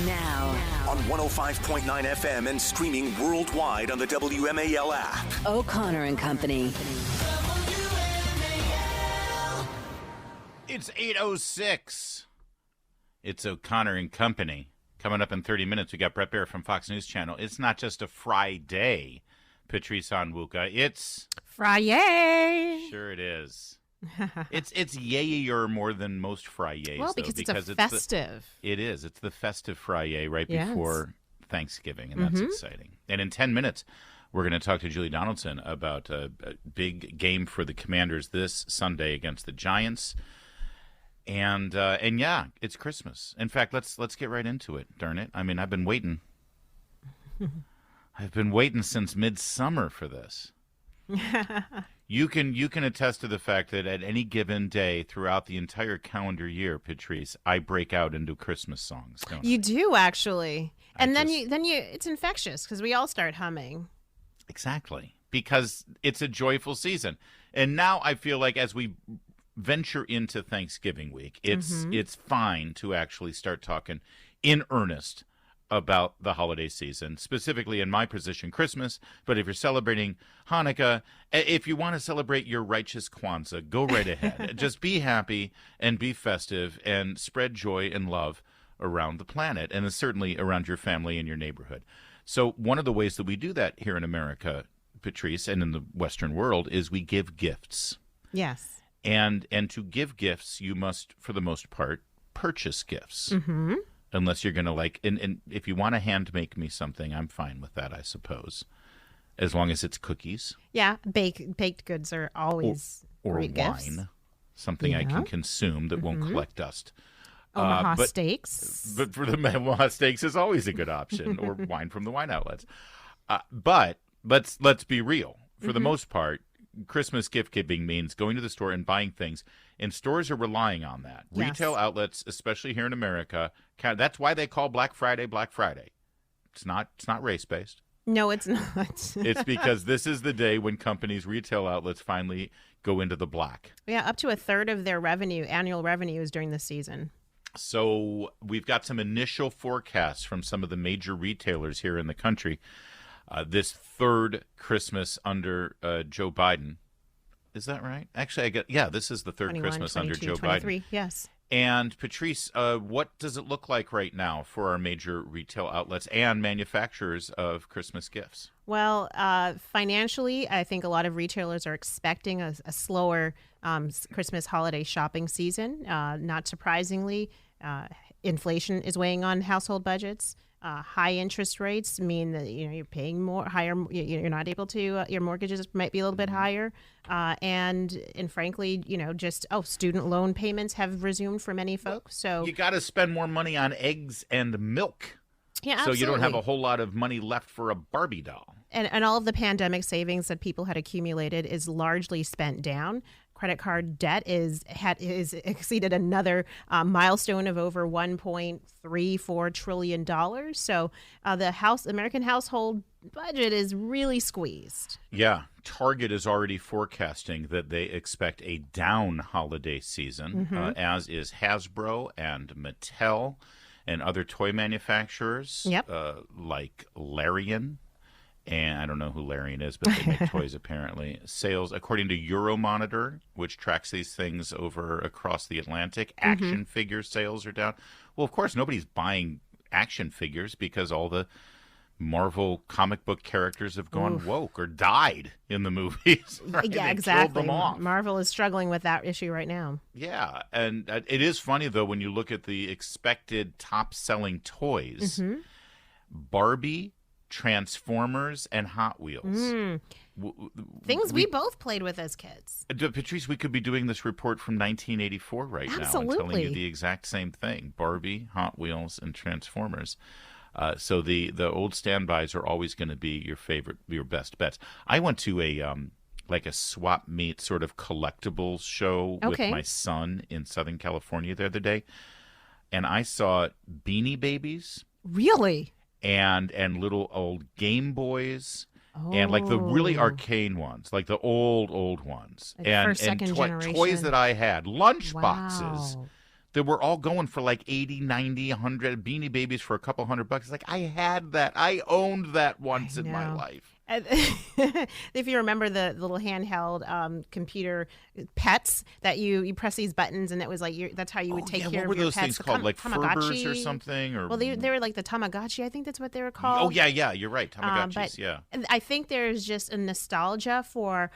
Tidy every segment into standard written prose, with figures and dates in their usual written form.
Now. On 105.9 FM and streaming worldwide on the WMAL app. O'Connor and Company. It's 8:06. It's O'Connor and Company. Coming up in 30 minutes, we got Bret Baier from Fox News Channel. It's not just a Friday, Patrice Onwuka. It's Friday. Sure it is. It's yayier more than most Fridays. Well, because it's festive. It is. It's the festive Friday right Yes. before Thanksgiving, and that's exciting. And in 10 minutes, we're going to talk to Julie Donaldson about a big game for the Commanders this Sunday against the Giants. And yeah, it's Christmas. In fact, let's get right into it. Darn it! I mean, I've been waiting. I've been waiting since midsummer for this. You can attest to the fact that at any given day throughout the entire calendar year, Patrice, I break out into Christmas songs. Don't You I? do actually, and then you it's infectious because we all start humming. Exactly, because it's a joyful season, and now I feel like as we venture into Thanksgiving week, it's fine to actually start talking in earnest about the holiday season, specifically in my position, Christmas. But if you're celebrating Hanukkah, if you want to celebrate your righteous Kwanzaa, go right ahead. Just be happy and be festive and spread joy and love around the planet, and certainly around your family and your neighborhood. So one of the ways that we do that here in America, Patrice, and in the Western world, is we give gifts. Yes. And to give gifts, you must, for the most part, purchase gifts. Unless you're going to and if you want to hand make me something, I'm fine with that, I suppose. As long as it's cookies. Yeah, baked goods are always or great wine. gifts. Something I can consume that won't collect dust. Omaha steaks. But for the Omaha steaks is always a good option, or wine from the wine outlets. But let's be real. For the most part, Christmas gift giving means going to the store and buying things, and stores are relying on that. Yes. Retail outlets, especially here in America, that's why they call Black Friday Black Friday. It's not race based. No, it's not. It's because this is the day when companies' retail outlets finally go into the black. Yeah, up to a third of their annual revenue is during the season. So we've got some initial forecasts from some of the major retailers here in the country. This third Christmas under Joe Biden. Is that right? Actually, this is the third 21, Christmas 22, under Joe 23, Biden. Yes. And Patrice, what does it look like right now for our major retail outlets and manufacturers of Christmas gifts? Well, financially, I think a lot of retailers are expecting a slower Christmas holiday shopping season. Not surprisingly, inflation is weighing on household budgets. High interest rates mean that you're paying higher. You're not able to. Your mortgages might be a little bit higher, and frankly, student loan payments have resumed for many folks. So you got to spend more money on eggs and milk. Yeah, so absolutely. You don't have a whole lot of money left for a Barbie doll. And all of the pandemic savings that people had accumulated is largely spent down. Credit card debt is exceeded another milestone of over $1.34 trillion. So the American household budget is really squeezed. Yeah, Target is already forecasting that they expect a down holiday season, as is Hasbro and Mattel and other toy manufacturers like Larian. And I don't know who Larian is, but they make toys apparently. Sales, according to Euromonitor, which tracks these things across the Atlantic, action figure sales are down. Well, of course, nobody's buying action figures because all the Marvel comic book characters have gone woke or died in the movies. Right? Yeah, They exactly. killed them off. Marvel is struggling with that issue right now. Yeah, and it is funny, though, when you look at the expected top-selling toys. Barbie, Transformers, and Hot Wheels. Things we both played with as kids. Patrice, we could be doing this report from 1984 right now and telling you the exact same thing. Barbie, Hot Wheels, and Transformers. So the old standbys are always going to be your best bets. I went to a swap meet sort of collectibles show with my son in Southern California the other day, and I saw Beanie Babies. Really? And little old Game Boys, and like the really arcane ones, like the old ones, like and first, second generation. Toys that I had, lunch boxes. that were all going for like 80, 90, 100 Beanie Babies for a couple $100. It's like, I had that. I owned that once in my life. If you remember the little handheld computer pets that you press these buttons and it was like that's how you would take care of your pets. What were those things called? Like Furbers or something? Or... Well, they were like the Tamagotchi. I think that's what they were called. Oh, yeah. You're right. Tamagotchis, yeah. I think there's just a nostalgia for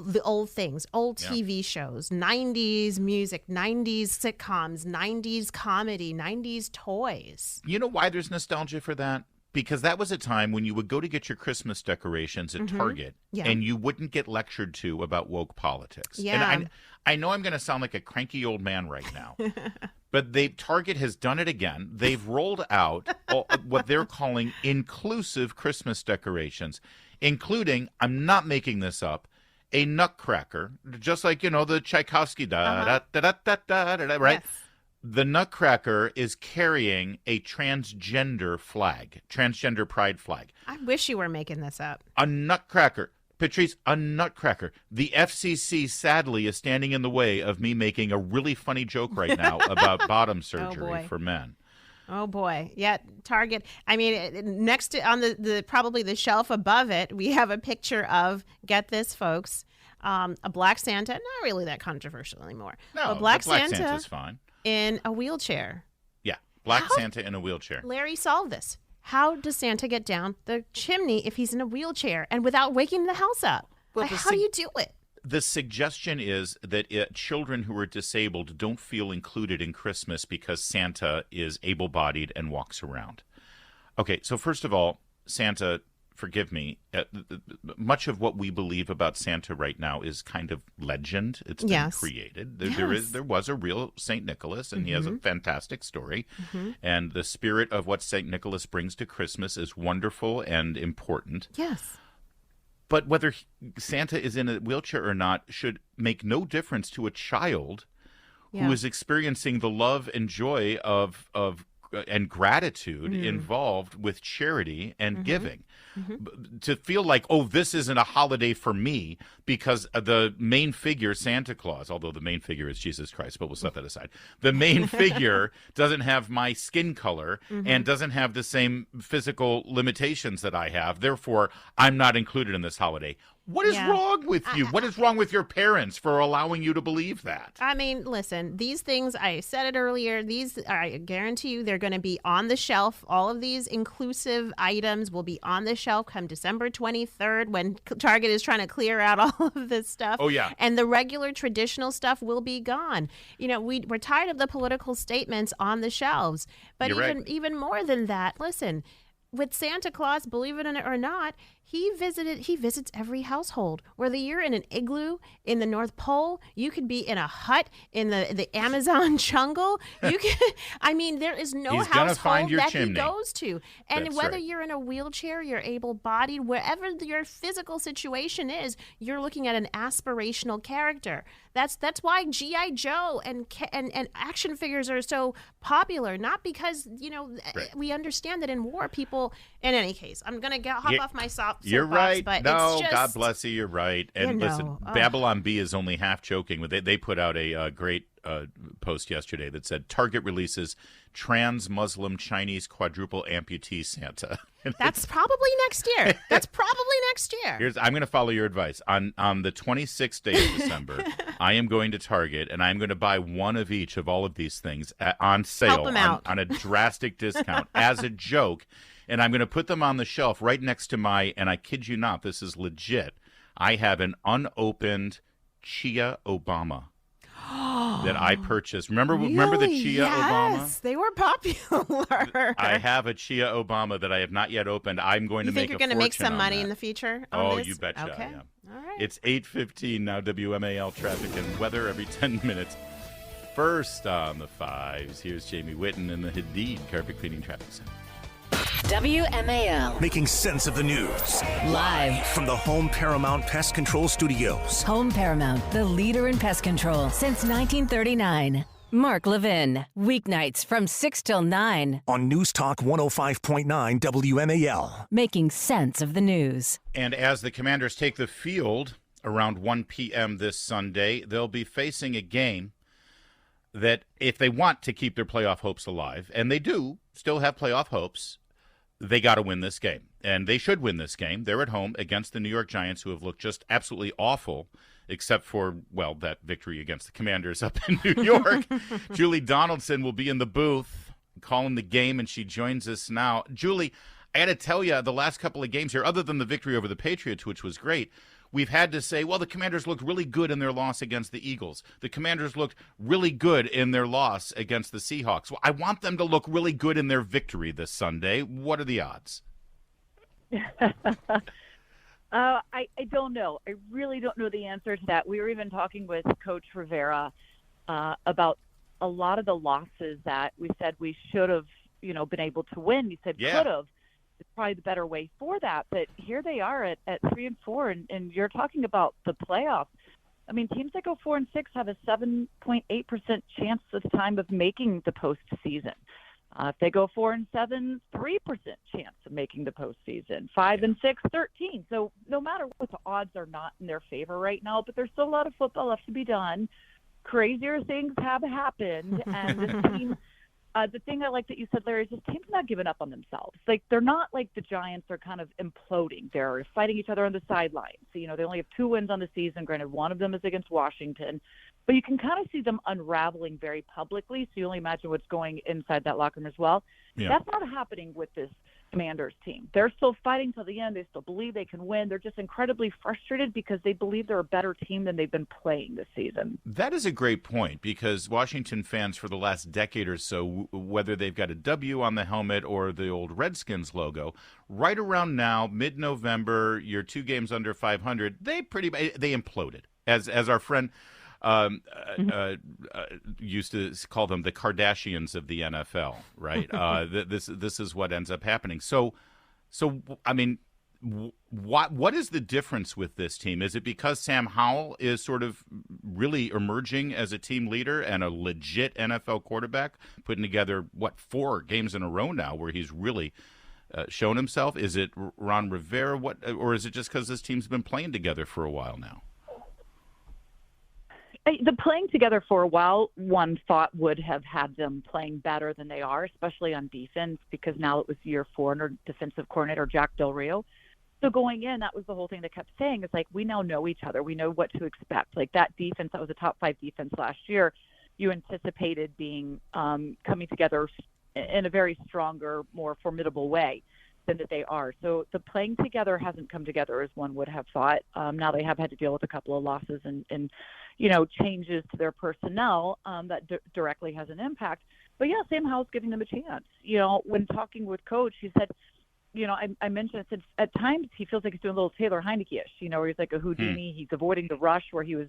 the old things, old TV shows, 90s music, 90s sitcoms, 90s comedy, 90s toys. You know why there's nostalgia for that? Because that was a time when you would go to get your Christmas decorations at Target and you wouldn't get lectured to about woke politics. Yeah. And I know I'm going to sound like a cranky old man right now, but Target has done it again. They've rolled out what they're calling inclusive Christmas decorations, including, I'm not making this up, a nutcracker, just like, the Tchaikovsky right? Yes. The Nutcracker is carrying a transgender pride flag. I wish you were making this up. A Nutcracker. Patrice, a Nutcracker. The FCC, sadly, is standing in the way of me making a really funny joke right now about bottom surgery for men. Oh, boy. Yeah, Target. I mean, next to, on the probably the shelf above it, we have a picture of, get this, folks, a Black Santa. Not really that controversial anymore. No, a Black Santa's fine. In a wheelchair. Yeah, Black Santa in a wheelchair. Larry solved this. How does Santa get down the chimney if he's in a wheelchair and without waking the house up? Well, how do you do it? The suggestion is that children who are disabled don't feel included in Christmas because Santa is able-bodied and walks around. Okay, so first of all, Santa, forgive me, much of what we believe about Santa right now is kind of legend. It's been created. There was a real St. Nicholas, and he has a fantastic story. And the spirit of what St. Nicholas brings to Christmas is wonderful and important. Yes. But whether Santa is in a wheelchair or not should make no difference to a child who is experiencing the love and joy of and gratitude involved with charity and giving. To feel like, oh, this isn't a holiday for me because the main figure, Santa Claus, although the main figure is Jesus Christ, but we'll set that aside. The main figure doesn't have my skin color and doesn't have the same physical limitations that I have. Therefore, I'm not included in this holiday. What is wrong with you? What is wrong with your parents for allowing you to believe that? I mean, listen, these things, I said it earlier, I guarantee you they're going to be on the shelf. All of these inclusive items will be on the shelf come December 23rd when Target is trying to clear out all of this stuff. Oh, yeah. And the regular traditional stuff will be gone. We're tired of the political statements on the shelves. But even more than that, listen, with Santa Claus, believe it or not, he visits every household. Whether you're in an igloo in the North Pole, you could be in a hut in the Amazon jungle. You can, there is no household that he goes to. And That's whether right. you're in a wheelchair, you're able-bodied, wherever your physical situation is, you're looking at an aspirational character. That's why G.I. Joe and action figures are so popular. Not because we understand that in war, people. In any case, I'm gonna hop off my soapbox. You're right. But no, it's just, God bless you. You're right. And listen, Babylon Bee is only half joking. They put out a great post yesterday that said Target releases trans Muslim Chinese quadruple amputee Santa. That's probably next year. I'm going to follow your advice. On the 26th day of December, I am going to Target and I'm going to buy one of each of all of these things on sale on a drastic discount as a joke. And I'm going to put them on the shelf right next to and I kid you not, this is legit. I have an unopened Chia Obama that I purchased. Remember the Chia Obama? Yes, they were popular. I have a Chia Obama that I have not yet opened. I'm going to make a fortune. You think you're going to make some money that. in the future on this? You betcha. Okay. Yeah. All right. It's 8:15 now, WMAL traffic and weather every 10 minutes. First on the fives, here's Jamie Whitten in the Hadid Carpet Cleaning Traffic Center. WMAL. Making sense of the news. Live From the Home Paramount Pest Control Studios. Home Paramount, the leader in pest control since 1939. Mark Levin, weeknights from 6 till 9. On News Talk 105.9 WMAL. Making sense of the news. And as the Commanders take the field around 1 p.m. this Sunday, they'll be facing a game that if they want to keep their playoff hopes alive, and they do still have playoff hopes, they got to win this game. And they should win this game. They're at home against the New York Giants, who have looked just absolutely awful, except for, well, that victory against the Commanders up in New York. Julie Donaldson will be in the booth calling the game, and she joins us now. Julie, I got to tell you, the last couple of games here, other than the victory over the Patriots, which was great, we've had to say, well, the Commanders looked really good in their loss against the Eagles. The Commanders looked really good in their loss against the Seahawks. Well, I want them to look really good in their victory this Sunday. What are the odds? I don't know. I really don't know the answer to that. We were even talking with Coach Rivera about a lot of the losses that we said we should have, been able to win. He said could have. It's probably the better way for that. But here they are at 3-4, and you're talking about the playoffs. I mean, teams that go 4-6 have a 7.8% chance this time of making the postseason. If they go 4-7, 3% chance of making the postseason. 5-6, 13. So no matter what, the odds are not in their favor right now, but there's still a lot of football left to be done. Crazier things have happened, and this team. The thing I like that you said, Larry, is this team's not giving up on themselves. Like, they're not like the Giants are kind of imploding. They're fighting each other on the sidelines. So, they only have 2 wins on the season. Granted, one of them is against Washington. But you can kind of see them unraveling very publicly. So you only imagine what's going inside that locker room as well. Yeah. That's not happening with this Commanders team. They're still fighting till the end. They still believe they can win. They're just incredibly frustrated because they believe they're a better team than they've been playing this season. That is a great point, because Washington fans for the last decade or so, whether they've got a W on the helmet or the old Redskins logo, right around now, mid-November, you're 2 games under 500, they imploded. As our friend used to call them the Kardashians of the NFL, right? This is what ends up happening. So I mean, what is the difference with this team? Is it because Sam Howell is sort of really emerging as a team leader and a legit NFL quarterback, putting together 4 games in a row now where he's really shown himself? Is it Ron Rivera? Or is it just because this team's been playing together for a while now? The playing together for a while, one thought would have had them playing better than they are, especially on defense, because now it was year 4 under defensive coordinator Jack Del Rio. So going in, that was the whole thing they kept saying. It's like, we now know each other. We know what to expect. Like, that defense, that was a top 5 defense last year, you anticipated being coming together in a very stronger, more formidable way than that they are. So the playing together hasn't come together as one would have thought. Now they have had to deal with a couple of losses and changes to their personnel that directly has an impact. But yeah, Sam Howell's giving them a chance. When talking with Coach, he said, I mentioned, I said, at times he feels like he's doing a little Taylor Heineke-ish, where he's like a Houdini. He's avoiding the rush where he was,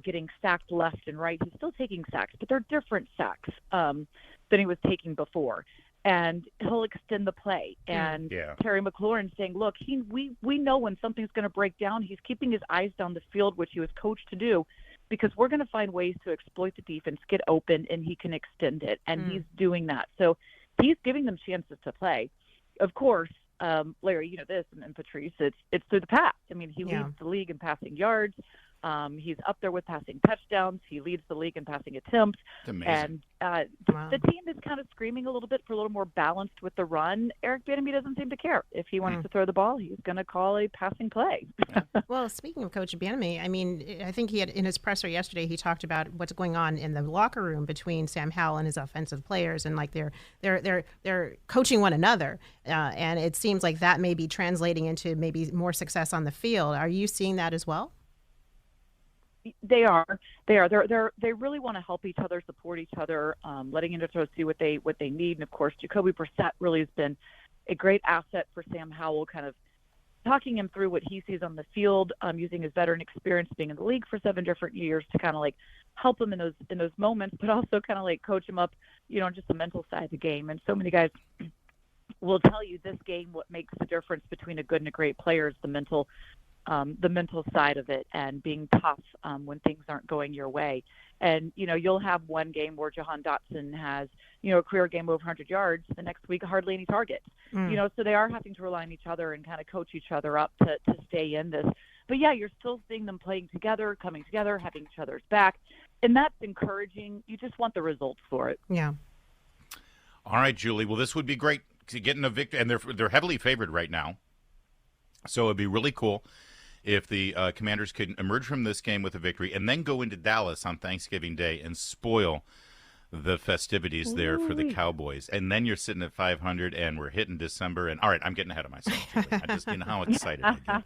getting sacked left and right. He's still taking sacks, but they're different sacks than he was taking before. And he'll extend the play. And Terry McLaurin saying, look, we know when something's going to break down. He's keeping his eyes down the field, which he was coached to do, because we're going to find ways to exploit the defense, get open, and he can extend it. And he's doing that. So he's giving them chances to play. Of course, Larry, this, and Patrice, it's through the pass. I mean, he leads the league in passing yards. He's up there with passing touchdowns. He leads the league in passing attempts. Amazing. And the team is kind of screaming a little bit for a little more balanced with the run. Eric Bieniemy doesn't seem to care. If he wants to throw the ball, he's going to call a passing play. Well, speaking of Coach Bieniemy, I mean, I think he had in his presser yesterday, he talked about what's going on in the locker room between Sam Howell and his offensive players, and like they're coaching one another, and it seems like that may be translating into maybe more success on the field. Are you seeing that as well? They are. They really want to help each other, support each other, letting each other see what they need. And of course, Jacoby Brissett really has been a great asset for Sam Howell, kind of talking him through what he sees on the field, using his veteran experience being in the league for 7 different years to kind of like help him in those moments, but also kind of like coach him up, on just the mental side of the game. And so many guys will tell you this game, what makes the difference between a good and a great player is the mental side of it and being tough when things aren't going your way. And, you'll have one game where Jahan Dotson has, a career game over 100 yards. The next week, hardly any targets. So they are having to rely on each other and kind of coach each other up to stay in this. But, yeah, you're still seeing them playing together, coming together, having each other's back. And that's encouraging. You just want the results for it. Yeah. All right, Julie. Well, this would be great to get in a victory, and they're heavily favored right now. So it'd be really cool if the Commanders could emerge from this game with a victory and then go into Dallas on Thanksgiving Day and spoil the festivities there for the Cowboys. And then you're sitting at 500, and we're hitting December. And all right, I'm getting ahead of myself, Julie. I just, how excited I get.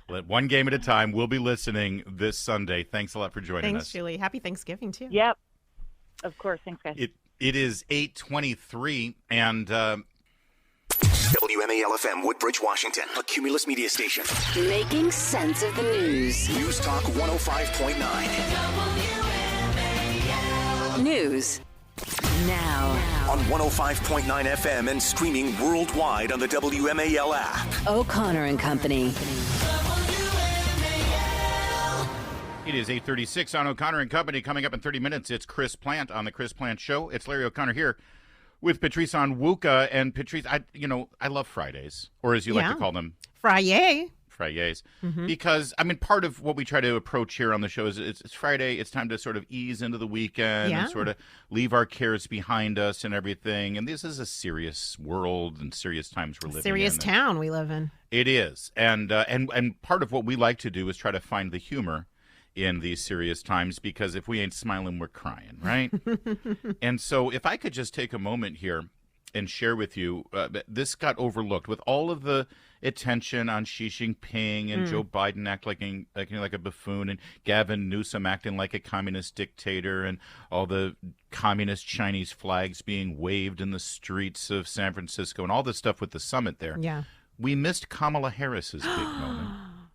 Let one game at a time. We'll be listening this Sunday. Thanks a lot for joining us. Thanks, Julie. Happy Thanksgiving, too. Yep. Of course. Thanks, guys. It is 8:23, and WMAL-FM, Woodbridge, Washington, a Cumulus media station. Making sense of the news. News Talk 105.9. News now On 105.9 FM and streaming worldwide on the WMAL app. O'Connor and Company. it is 8:36 on O'Connor and Company. Coming up in 30 minutes, it's Chris Plant on the Chris Plant Show. It's Larry O'Connor here with Patrice Onwuka. And Patrice, I love Fridays, or as you like to call them, Friday. Fridays, because part of what we try to approach here on the show is it's Friday. It's time to sort of ease into the weekend and sort of leave our cares behind us and everything. And this is a serious world and serious times we're living in. Serious town we live in. It is, and part of what we like to do is try to find the humor in these serious times, because if we ain't smiling, we're crying, right? And so if I could just take a moment here and share with you, this got overlooked with all of the attention on Xi Jinping and Joe Biden acting like a buffoon, and Gavin Newsom acting like a communist dictator, and all the communist Chinese flags being waved in the streets of San Francisco, and all this stuff with the summit there. Yeah. We missed Kamala Harris's big moment.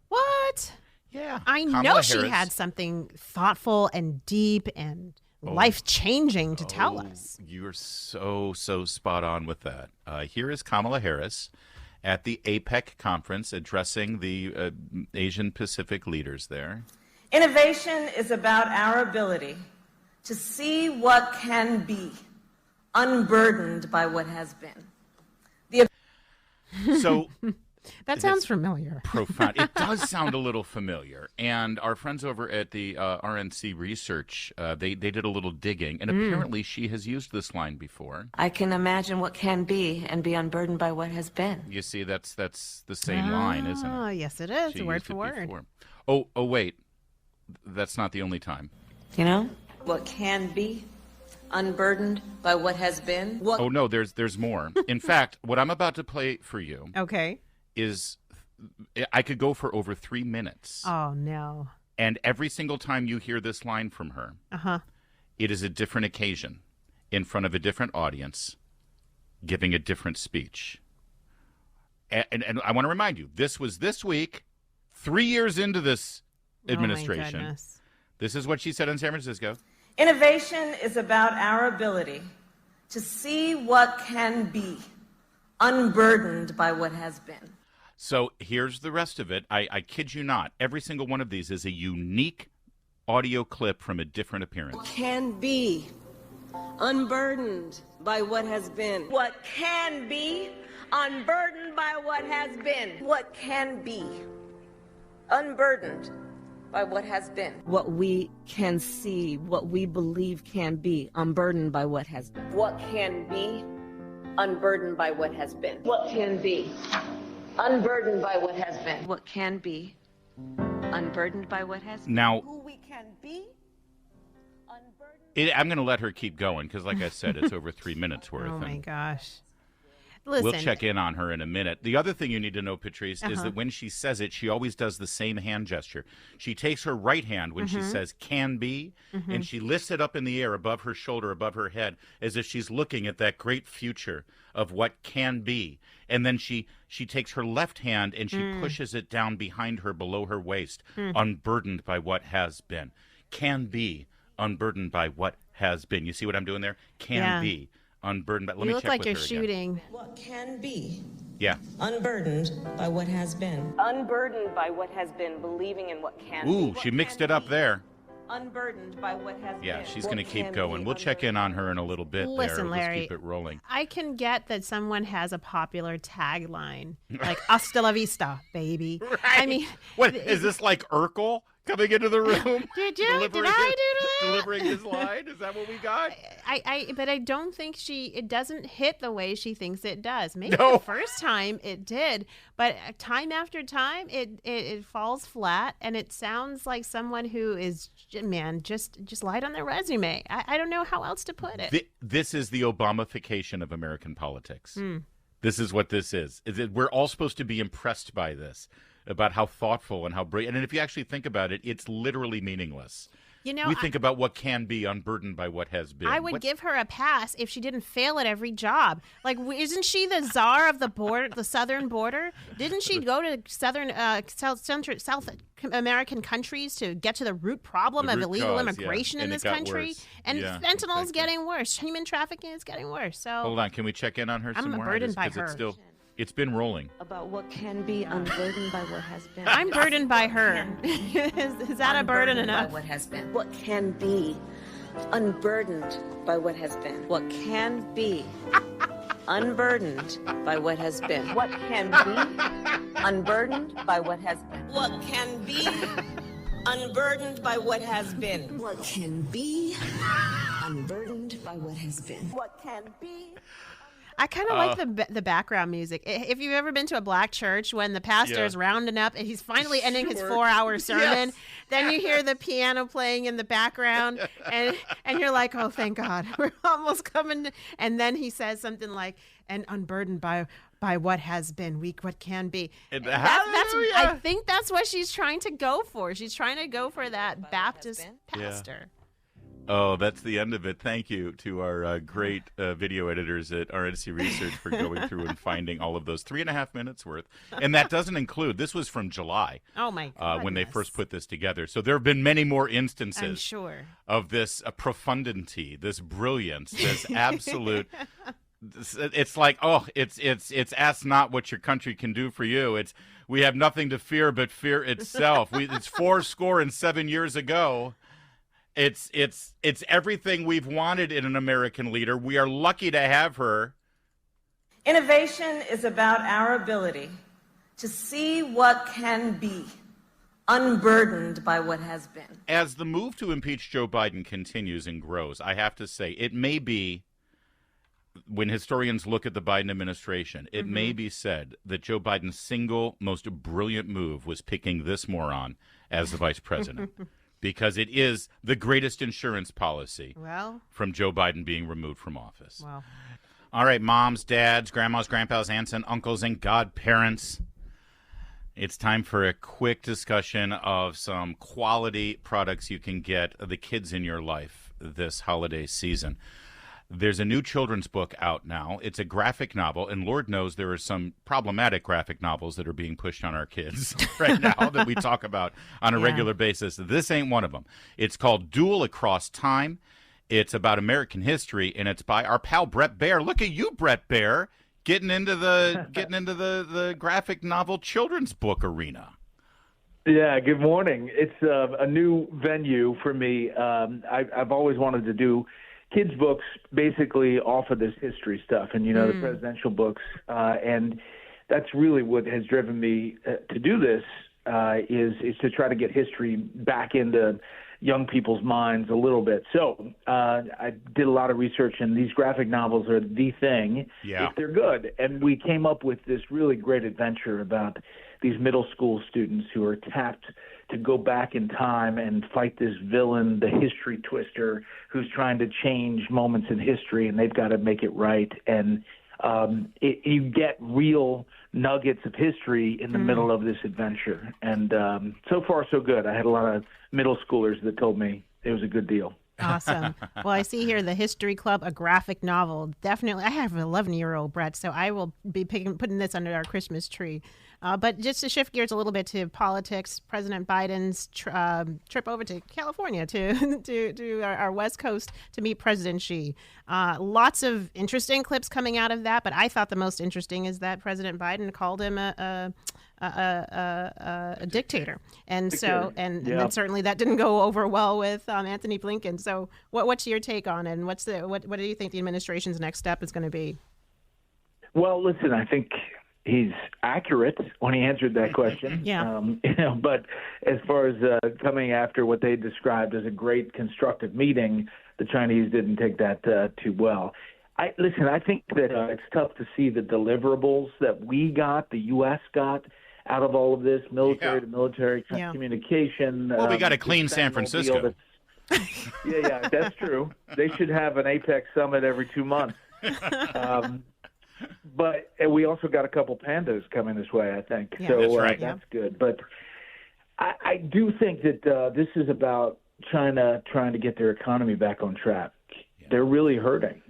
What? Yeah. I Kamala know she Harris had something thoughtful and deep and life-changing to tell us. You're so spot on with that. Here is Kamala Harris at the APEC conference addressing the Asian Pacific leaders there. Innovation is about our ability to see what can be, unburdened by what has been. So that sounds familiar. Profound. It does sound a little familiar. And our friends over at the RNC Research, they did a little digging, and apparently she has used this line before. I can imagine what can be and be unburdened by what has been. You see, that's the same line, isn't it? Oh, yes, it is. She Word used for it word. before. Oh, wait. That's not the only time. You know? What can be, unburdened by what has been. Oh, no, there's more. In fact, what I'm about to play for you Okay. is I could go for over 3 minutes. Oh, no. And every single time you hear this line from her, it is a different occasion in front of a different audience giving a different speech. And I want to remind you, this was this week, 3 years into this administration. Oh, my goodness. This is what she said in San Francisco. Innovation is about our ability to see what can be, unburdened by what has been. So here's the rest of it. I kid you not. Every single one of these is a unique audio clip from a different appearance. Can be, unburdened by what has been. What can be, unburdened by what has been. What can be, unburdened by what has been. What we can see, what we believe can be, unburdened by what has been. What can be, unburdened by what has been. What can be, unburdened by what has been. What can be, unburdened by what has been. Now, Who we can be, unburdened. I'm going to let her keep going because, like I said, it's over 3 minutes worth. Oh, my and gosh. Listen. We'll check in on her in a minute. The other thing you need to know, Patrice, is that when she says it, she always does the same hand gesture. She takes her right hand when she says can be, and she lifts it up in the air above her shoulder, above her head, as if she's looking at that great future of what can be. And then she takes her left hand and she pushes it down behind her, below her waist, unburdened by what has been. Can be, unburdened by what has been. You see what I'm doing there? Can be. Unburdened, but let me You look check like with you're her shooting. again. What can be, Yeah. unburdened by what has been. Unburdened by what has been, believing in what can be. Ooh, she mixed it up there. Unburdened by what has been. Yeah, she's going to keep going. We'll check in on her in a little bit. Listen, there. Larry, Let's keep it rolling. I can get that someone has a popular tagline like "Hasta la vista, baby." I mean, What is this like Urkel? coming into the room. Did I do that? Delivering his line? Is that what we got? But I don't think it doesn't hit the way she thinks it does. Maybe No. the first time it did, but time after time it falls flat, and it sounds like someone who is, man, just lied on their resume. I don't know how else to put it. This is the Obamification of American politics. This is what this is. We're all supposed to be impressed by this, about how thoughtful and how brilliant. And if you actually think about it, it's literally meaningless. You know, we think about what can be unburdened by what has been. I would give her a pass if she didn't fail at every job. Like, isn't she the czar of the border, the southern border? Didn't she go to South American countries to get to the root problem of illegal immigration in this country? Worse. And fentanyl's getting worse. Human trafficking is getting worse. So hold on, can we check in on her some more? I'm burdened by her. It's been rolling. About what can be unburdened by what has been. I'm burdened by her. Is that a burden enough? By what has been. What can be unburdened by what has been. What can be unburdened by what has been. What can be unburdened by what has been. What can be unburdened by what has been. What can be unburdened by what has been. What can be. I kind of like the background music. If you've ever been to a black church when the pastor is rounding up and he's finally ending his 4-hour sermon, then you hear the piano playing in the background, and you're like, oh, thank God, we're almost coming. And then he says something like, and unburdened by what has been, weak what can be. I think that's what she's trying to go for. She's trying to go for that Baptist pastor. Yeah. Oh, that's the end of it. Thank you to our great video editors at RNC Research for going through and finding all of those 3.5 minutes worth. And that doesn't include, this was from July. Oh, my God. When they first put this together. So there have been many more instances I'm sure. of this profundity, this brilliance, this absolute... It's like, it's ask not what your country can do for you. It's we have nothing to fear but fear itself. It's 7 years ago. It's everything we've wanted in an American leader. We are lucky to have her. Innovation is about our ability to see what can be unburdened by what has been. As the move to impeach Joe Biden continues and grows, I have to say, it may be, when historians look at the Biden administration, it may be said that Joe Biden's single most brilliant move was picking this moron as the vice president. Because it is the greatest insurance policy from Joe Biden being removed from office. Wow. All right, moms, dads, grandmas, grandpas, aunts, and uncles, and godparents. It's time for a quick discussion of some quality products you can get the kids in your life this holiday season. There's a new children's book out now. It's a graphic novel, and Lord knows there are some problematic graphic novels that are being pushed on our kids right now that we talk about on a regular basis. This ain't one of them. It's called Duel Across Time. It's about American history, and it's by our pal Bret Baier. Look at you, Bret Baier, getting into the graphic novel children's book arena. Yeah, good morning. It's a new venue for me. I've always wanted to do kids' books basically off of this history stuff and, the presidential books. And that's really what has driven me to do this, is to try to get history back into young people's minds a little bit. So I did a lot of research, and these graphic novels are the thing if they're good. And we came up with this really great adventure about these middle school students who are tapped to go back in time and fight this villain, the history twister, who's trying to change moments in history, and they've got to make it right. And you get real nuggets of history in the middle of this adventure. And so far, so good. I had a lot of middle schoolers that told me it was a good deal. Awesome. Well, I see here the History Club, a graphic novel. Definitely. I have an 11-year-old, Bret, so I will be putting this under our Christmas tree. But just to shift gears a little bit to politics, President Biden's trip over to California to our West Coast to meet President Xi. Lots of interesting clips coming out of that, but I thought the most interesting is that President Biden called him a dictator, and then certainly that didn't go over well with Anthony Blinken. So what's your take on it, and what do you think the administration's next step is going to be? Well, listen, I think he's accurate when he answered that question. Yeah. But as far as coming after what they described as a great constructive meeting, the Chinese didn't take that too well. I think that it's tough to see the deliverables that we got, the U.S. got, out of all of this, military to military communication. Well, we got to clean San Francisco. Yeah, that's true. They should have an APEC summit every 2 months. But we also got a couple pandas coming this way, I think. Yeah. So That's right. That's good. But I do think that this is about China trying to get their economy back on track. Yeah. They're really hurting.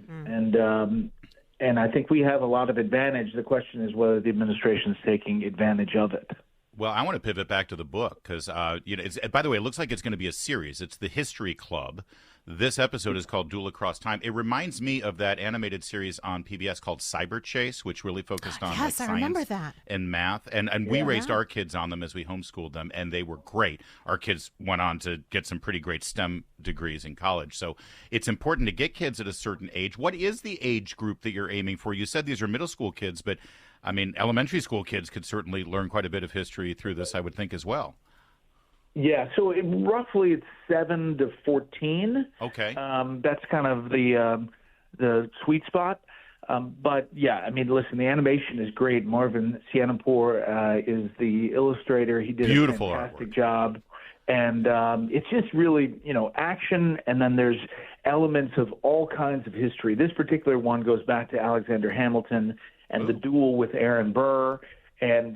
And I think we have a lot of advantage. The question is whether the administration is taking advantage of it. Well, I want to pivot back to the book because, by the way, it looks like it's going to be a series. It's the History Club. This episode is called Duel Across Time. It reminds me of that animated series on PBS called Cyber Chase, which really focused on I remember science that. and math. And we raised our kids on them as we homeschooled them, and they were great. Our kids went on to get some pretty great STEM degrees in college. So it's important to get kids at a certain age. What is the age group that you're aiming for? You said these are middle school kids, but I mean, elementary school kids could certainly learn quite a bit of history through this, I would think, as well. Yeah, so roughly it's 7 to 14. Okay. That's kind of the sweet spot. But, yeah, I mean, listen, the animation is great. Marvin Sianapour is the illustrator. He did Beautiful a fantastic artwork. job. And it's just really, action, and then there's elements of all kinds of history. This particular one goes back to Alexander Hamilton and the duel with Aaron Burr, and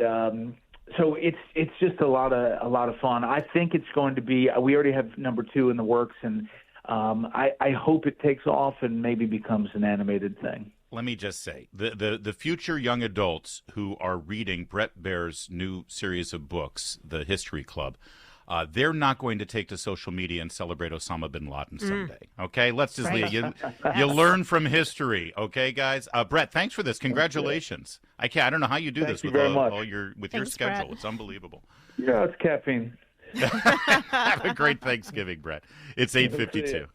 so it's just a lot of fun. I think it's going to be. We already have number 2 in the works, and I hope it takes off and maybe becomes an animated thing. Let me just say, the future young adults who are reading Bret Baier's new series of books, The History Club, they're not going to take to social media and celebrate Osama bin Laden someday. Okay, let's just you learn from history. Okay, guys. Bret, thanks for this. Congratulations. I don't know how you do this with your schedule. Bret. It's unbelievable. Yeah, it's caffeine. Have a great Thanksgiving, Bret. It's 8:52.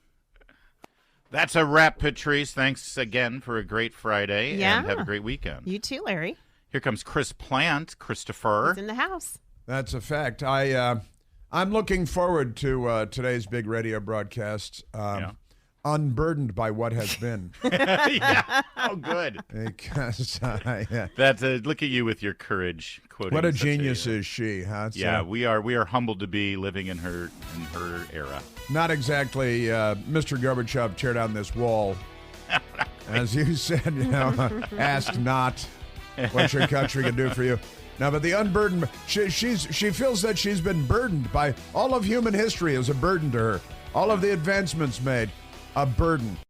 That's a wrap, Patrice. Thanks again for a great Friday, and have a great weekend. You too, Larry. Here comes Chris Plant. Christopher. He's in the house. That's a fact. I'm looking forward to today's big radio broadcast, unburdened by what has been. Yeah. Oh, good. Because That's look at you with your courage quoting. What a genius is she, huh? We are humbled to be living in her era. Not exactly Mr. Gorbachev, tear down this wall. As you said, ask not what your country can do for you. Now, but the unburdened, she feels that she's been burdened by all of human history as a burden to her. All of the advancements made, a burden.